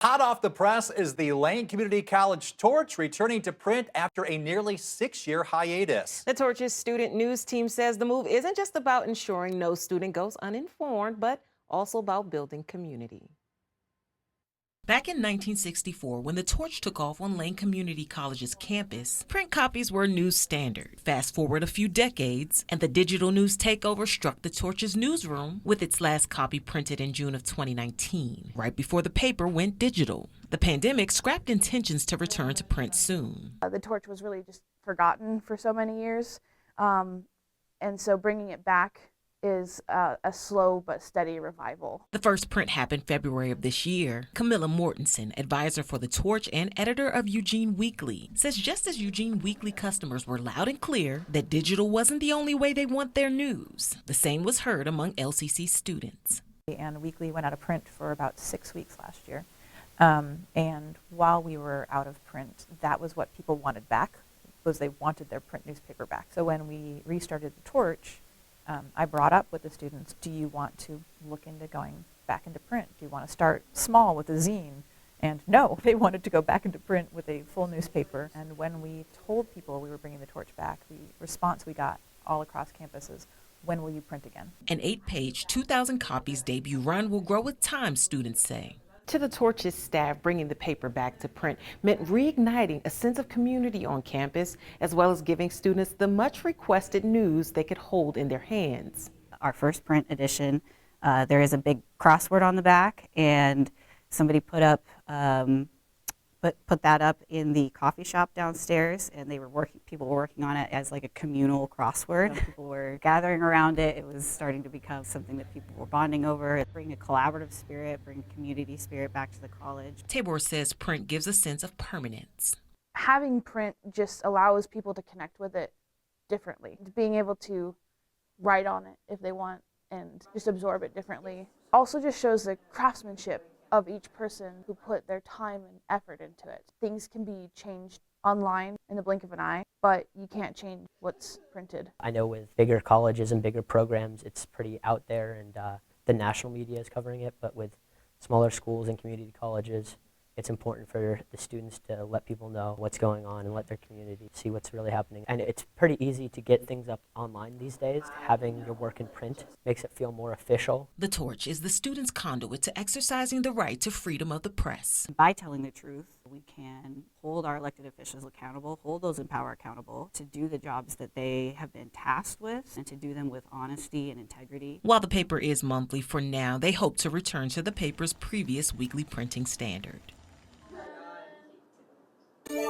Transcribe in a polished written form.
Hot off the press is the Lane Community College Torch returning to print after a nearly 6-year hiatus. The Torch's student news team says the move isn't just about ensuring no student goes uninformed, but also about building community. Back in 1964, when the Torch took off on Lane Community College's campus, print copies were news standard. Fast forward a few decades, and the digital news takeover struck the Torch's newsroom with its last copy printed in June of 2019, right before the paper went digital. The pandemic scrapped intentions to return to print soon. The Torch was really just forgotten for so many years, and so bringing it back is a slow but steady revival. The first print happened February of this year. Camilla Mortensen, advisor for the Torch and editor of Eugene Weekly, says just as Eugene Weekly customers were loud and clear that digital wasn't the only way they want their news, the same was heard among LCC students. And Weekly went out of print for about 6 weeks last year. And while we were out of print, that was what people wanted back, was they wanted their print newspaper back. So when we restarted the Torch, I brought up with the students, do you want to look into going back into print? Do you want to start small with a zine? And no, they wanted to go back into print with a full newspaper. And when we told people we were bringing the Torch back, the response we got all across campus is, when will you print again? An 8-page, 2,000 copies debut run will grow with time, students say. To the Torch's staff, bringing the paper back to print meant reigniting a sense of community on campus, as well as giving students the much requested news they could hold in their hands. Our first print edition, there is a big crossword on the back, and somebody put that up in the coffee shop downstairs, and people were working on it as like a communal crossword. People were gathering around it. It was starting to become something that people were bonding over. Bring a collaborative spirit, bring community spirit back to the college. Tabor says print gives a sense of permanence. Having print just allows people to connect with it differently. Being able to write on it if they want and just absorb it differently. Also just shows the craftsmanship of each person who put their time and effort into it. Things can be changed online in the blink of an eye, but you can't change what's printed. I know with bigger colleges and bigger programs, it's pretty out there, and the national media is covering it, but with smaller schools and community colleges, it's important for the students to let people know what's going on and let their community see what's really happening. And it's pretty easy to get things up online these days. Having your work in print makes it feel more official. The Torch is the students' conduit to exercising the right to freedom of the press. By telling the truth, we can hold our elected officials accountable, hold those in power accountable to do the jobs that they have been tasked with and to do them with honesty and integrity. While the paper is monthly for now, they hope to return to the paper's previous weekly printing standard.